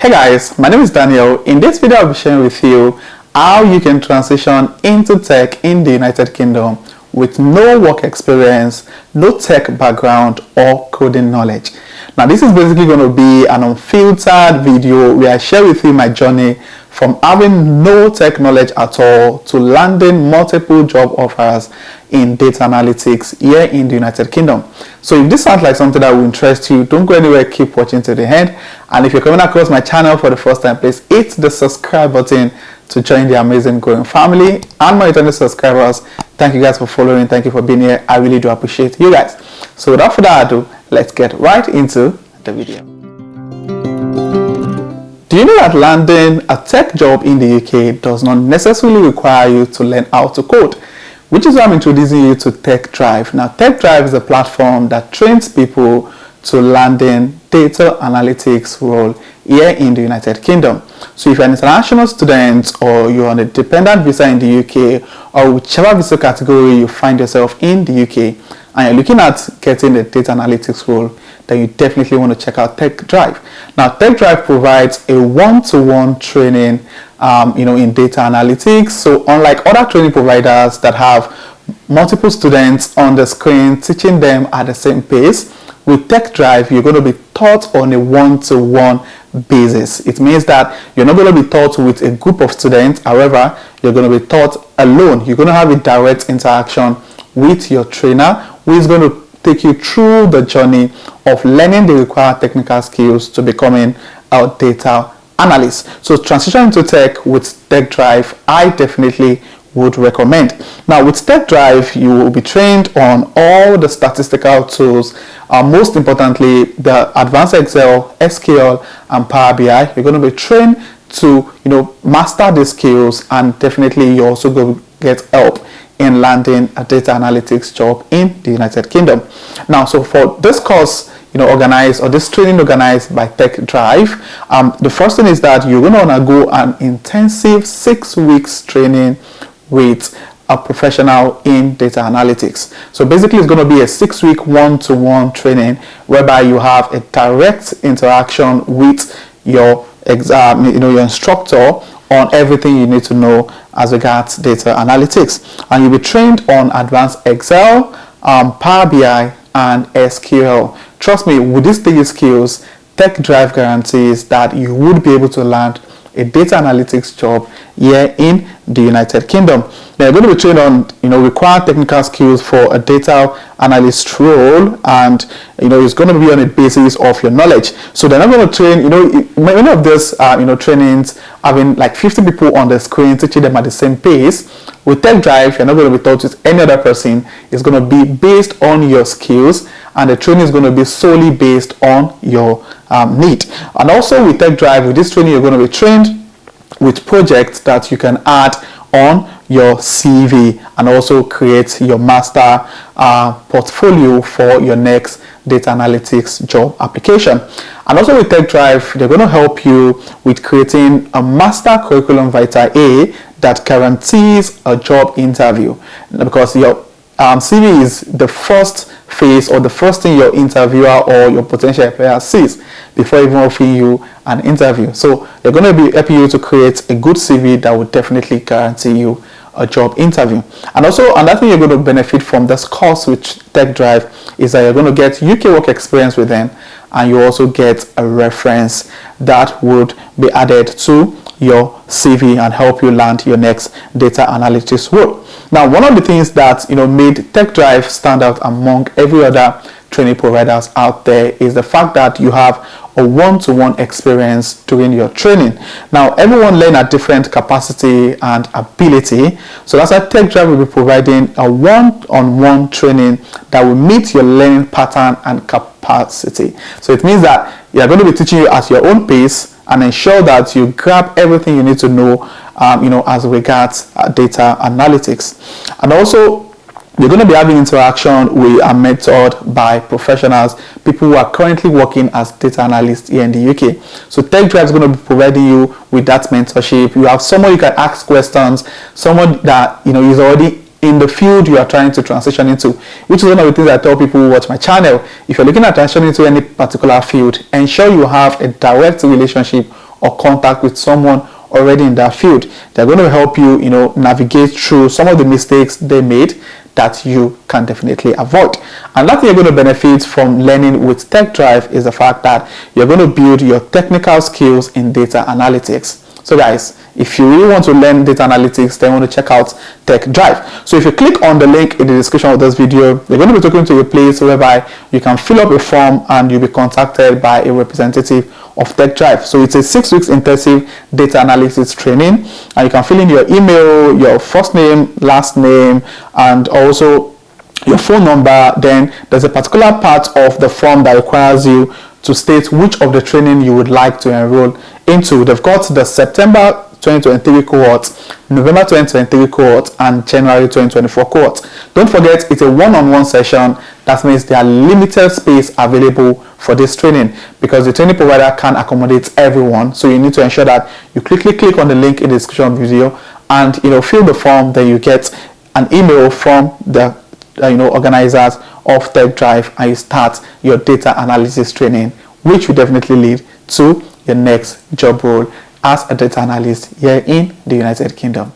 Hey guys, my name is Daniel. In this video I'll be sharing with you how you can transition into tech in the United Kingdom with no work experience, no tech background or coding knowledge. Now this is basically going to be an unfiltered video where I share with you my journey from having no tech knowledge at all to landing multiple job offers in data analytics here in the United Kingdom. So if this sounds like something that will interest you, don't go anywhere, keep watching to the end. And if you're coming across my channel for the first time, please hit the subscribe button to join the amazing growing family. And my returning subscribers, thank you guys for following, thank you for being here. I really do appreciate you guys. So without further ado, let's get right into the video. Do you know that landing a tech job in the UK does not necessarily require you to learn how to code? Which is why I'm introducing you to Tech Drive. Now, Tech Drive is a platform that trains people to landing data analytics role here in the United Kingdom. So if you're an international student or you're on a dependent visa in the UK or whichever visa category you find yourself in the UK and you're looking at getting a data analytics role, then you definitely want to check out Tech Drive. Now, Tech Drive provides a one-to-one training in data analytics. So unlike other training providers that have multiple students on the screen teaching them at the same pace, with Tech Drive, you're going to be taught on a one-to-one basis. It means that you're not going to be taught with a group of students. However, you're going to be taught alone. You're going to have a direct interaction with your trainer, who is going to take you through the journey of learning the required technical skills to becoming a data analyst. So transition into tech with Tech Drive, I definitely would recommend. Now with Tech Drive, you will be trained on all the statistical tools, most importantly the advanced Excel, SQL and Power BI. You're going to be trained to master the skills, and definitely you also going to get help in landing a data analytics job in the United Kingdom. Now, so for this course, organized, or this training organized by Tech Drive, the first thing is that you're going to undergo an intensive 6 weeks training with a professional in data analytics. So basically it's going to be a 6-week one-to-one training whereby you have a direct interaction with your your instructor on everything you need to know as regards data analytics, and you'll be trained on advanced Excel, Power BI and SQL. Trust me, with these 3 skills, Tech Drive guarantees that you would be able to land a data analytics job here in the United Kingdom. Now you're going to be trained on required technical skills for a data analyst role, and it's going to be on a basis of your knowledge. So they're not going to train, many of these trainings having like 50 people on the screen teaching them at the same pace. With Tech Drive, you're not going to be taught with any other person. It's going to be based on your skills, and the training is going to be solely based on your need. And also with Tech Drive, with this training, you're going to be trained with projects that you can add on your CV and also create your master portfolio for your next data analytics job application. And also with Tech Drive, they're going to help you with creating a master curriculum vitae A that guarantees a job interview, because your CV is the first phase or the first thing your interviewer or your potential employer sees before even offering you an interview. So they're going to be helping you to create a good CV that will definitely guarantee you a job interview. And also another thing you're going to benefit from this course with Tech Drive is that you're going to get UK work experience with them, and you also get a reference that would be added to your CV and help you land your next data analytics role. Now, one of the things that made Tech Drive stand out among every other training providers out there is the fact that you have a one-to-one experience during your training. Now, everyone learns at different capacity and ability, so that's why Tech Drive will be providing a one-on-one training that will meet your learning pattern and capacity. So it means that they are going to be teaching you at your own pace and ensure that you grab everything you need to know, as regards data analytics. And also, you're going to be having interaction with a mentored by professionals, people who are currently working as data analysts here in the UK. So Tech Drive is going to be providing you with that mentorship. You have someone you can ask questions, someone that is already in the field you are trying to transition into, which is one of the things I tell people who watch my channel. If you're looking at transitioning into any particular field, ensure you have a direct relationship or contact with someone already in that field. They're going to help you, navigate through some of the mistakes they made that you can definitely avoid. And that you're going to benefit from learning with Tech Drive is the fact that you're going to build your technical skills in data analytics. So guys, if you really want to learn data analytics, then you want to check out Tech Drive. So if you click on the link in the description of this video, you're going to be taken to a place whereby you can fill up a form and you'll be contacted by a representative of Tech Drive. So it's a 6 weeks intensive data analytics training, and you can fill in your email, your first name, last name, and also your phone number. Then there's a particular part of the form that requires you to state which of the training you would like to enroll into. They've got the September 2023 cohort, November 2023 cohort, and January 2024 cohort. Don't forget, it's a one-on-one session. That means there are limited space available for this training because the training provider can accommodate everyone. So you need to ensure that you quickly click on the link in the description video and fill the form. Then you get an email from the organizers of Tech Drive, and you start your data analysis training, which will definitely lead to your next job role as a data analyst here in the United Kingdom.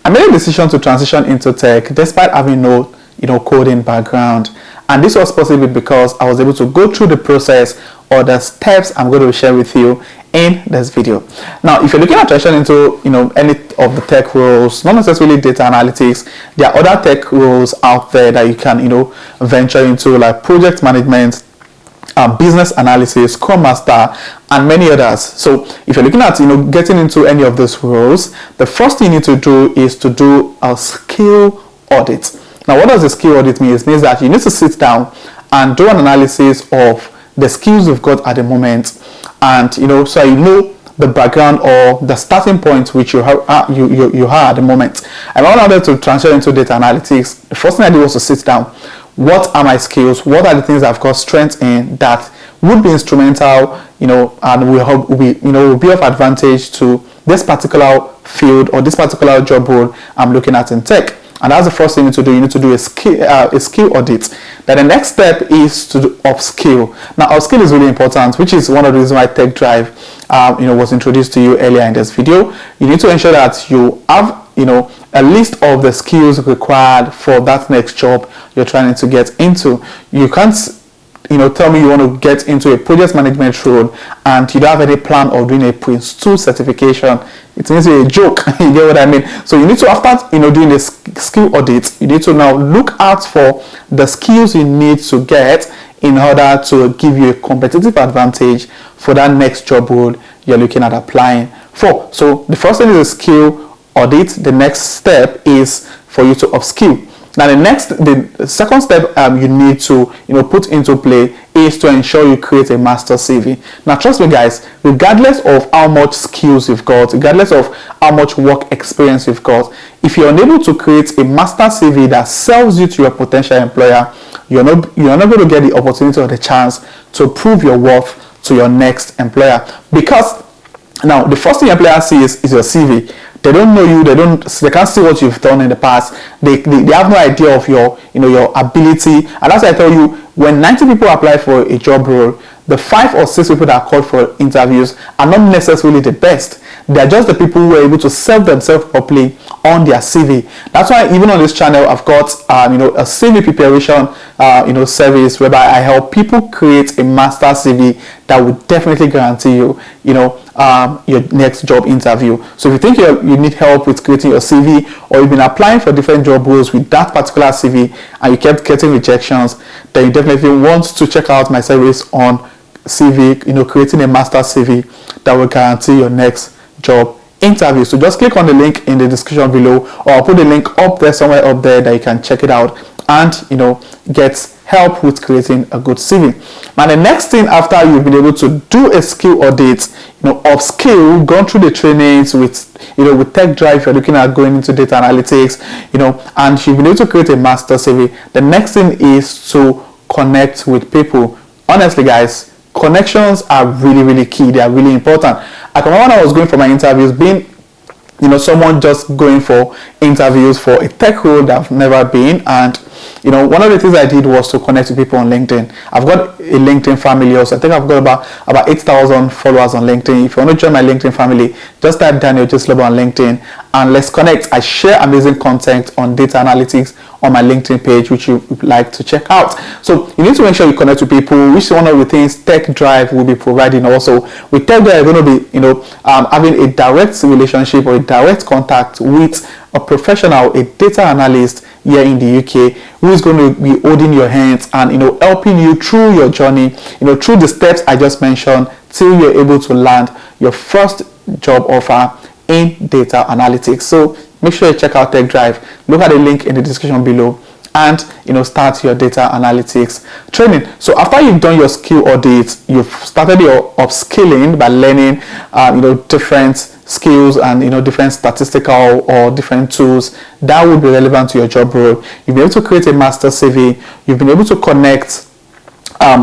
I made a decision to transition into tech despite having no coding background, and this was possible because I was able to go through the process or the steps I'm going to share with you in this video. Now, if you're looking at transition into any of the tech roles, not necessarily data analytics, there are other tech roles out there that you can venture into, like project management, business analysis, Scrum Master, and many others. So if you're looking at getting into any of those roles, the first thing you need to do is to do a skill audit. Now, what does a skill audit mean? It means that you need to sit down and do an analysis of the skills you've got at the moment, and so the background or the starting point which you have at the moment. And when I wanted to transfer into data analytics, the first thing I did was to sit down. What are my skills? What are the things I've got strength in that would be instrumental, and will be of advantage to this particular field or this particular job role I'm looking at in tech? And that's the first thing you need to do. You need to do a skill audit. Then the next step is to do upskill. Now, upskill is really important, which is one of the reasons why Tech Drive, was introduced to you earlier in this video. You need to ensure that you have, a list of the skills required for that next job you're trying to get into. You can't tell me you want to get into a project management role and you don't have any plan of doing a Prince 2 certification. It means you're a joke. You get what I mean? So you need to, after doing a skill audit, you need to now look out for the skills you need to get in order to give you a competitive advantage for that next job role you're looking at applying for. So the first thing is a skill audit. The next step is for you to upskill. Now the second step you need to put into play is to ensure you create a master CV. Now trust me guys, regardless of how much skills you've got, regardless of how much work experience you've got, if you're unable to create a master CV that sells you to your potential employer, you're not going to get the opportunity or the chance to prove your worth to your next employer. Because now the first thing employer sees is your CV. They don't know you, they can't see what you've done in the past. They have no idea of your your ability. And as I tell you, when 90 people apply for a job role, the 5 or 6 people that are called for interviews are not necessarily the best. They're just the people who are able to sell themselves properly on their CV. That's why even on this channel, I've got a CV preparation service whereby I help people create a master CV that would definitely guarantee you your next job interview. So if you think you need help with creating your CV, or you've been applying for different job roles with that particular CV and you kept getting rejections, then you definitely want to check out my service on CV, creating a master CV that will guarantee your next job interview. So just click on the link in the description below, or I'll put the link up there, somewhere up there, that you can check it out and get help with creating a good CV. Now the next thing, after you've been able to do a skill audit, upskill, gone through the trainings with with Tech Drive, you're looking at going into data analytics, and you've been able to create a master CV, the next thing is to connect with people. Honestly guys, connections are really key. They are really important. I can remember when I was going for my interviews, being someone just going for interviews for a tech role that I've never been. And one of the things I did was to connect with people on LinkedIn. I've got a LinkedIn family also. I think I've got about 8,000 followers on LinkedIn. If you want to join my LinkedIn family, just type Daniel Jeslobo on LinkedIn and let's connect. I share amazing content on data analytics on my LinkedIn page, which you would like to check out. So you need to make sure you connect with people, which is one of the things Tech Drive will be providing also. With Tech Drive, you're going to be having a direct relationship or a direct contact with a professional, a data analyst here in the UK, who is going to be holding your hands and helping you through your journey, through the steps I just mentioned, till you're able to land your first job offer in data analytics. So make sure you check out Tech Drive. Look at the link in the description below and start your data analytics training. So after you've done your skill audits, you've started your upskilling by learning different skills and different statistical or different tools that would be relevant to your job role. You've been able to create a master CV. You've been able to connect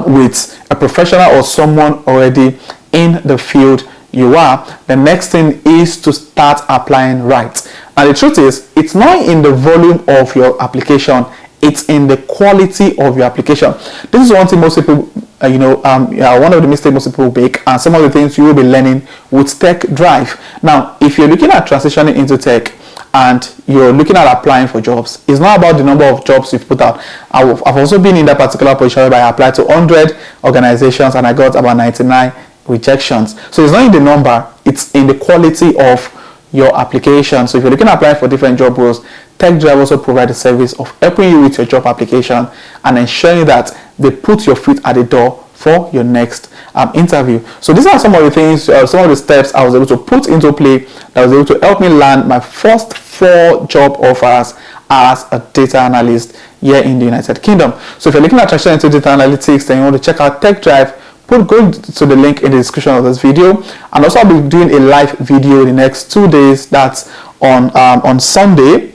with a professional or someone already in the field you are. The next thing is to start applying right. And the truth is, it's not in the volume of your application, it's in the quality of your application. This is one thing most people one of the mistakes most people make, and some of the things you will be learning with Tech Drive. Now, if you're looking at transitioning into tech and you're looking at applying for jobs, it's not about the number of jobs you've put out. I've also been in that particular position where I applied to 100 organizations and I got about 99 rejections. So it's not in the number, it's in the quality of your application. So if you're looking at applying for different job roles, Tech Drive also provides a service of helping you with your job application and ensuring that they put your feet at the door for your next interview. So these are some of the things, some of the steps I was able to put into play that was able to help me land my first 4 job offers as a data analyst here in the United Kingdom. So if you're looking at transitioning into data analytics, then you want to check out Tech Drive, go to the link in the description of this video. And also I'll be doing a live video in the next 2 days. That's on Sunday,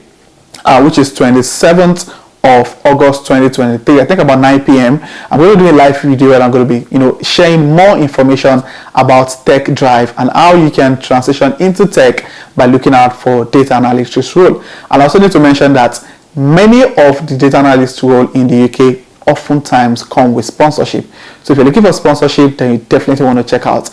which is 27th of August 2023. I think about 9 p.m. I'm going to do a live video and I'm going to be sharing more information about Tech Drive and how you can transition into tech by looking out for data analytics role. And I also need to mention that many of the data analyst role in the UK oftentimes come with sponsorship. So if you're looking for sponsorship, then you definitely want to check out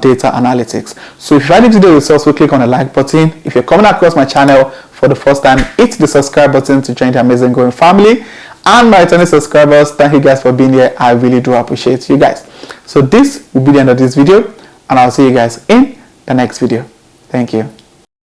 data analytics. So if you find this video useful, click on the like button. If you're coming across my channel for the first time, hit the subscribe button to join the amazing growing family. And my returning subscribers, thank you guys for being here. I really do appreciate you guys. So this will be the end of this video, and I'll see you guys in the next video. Thank you.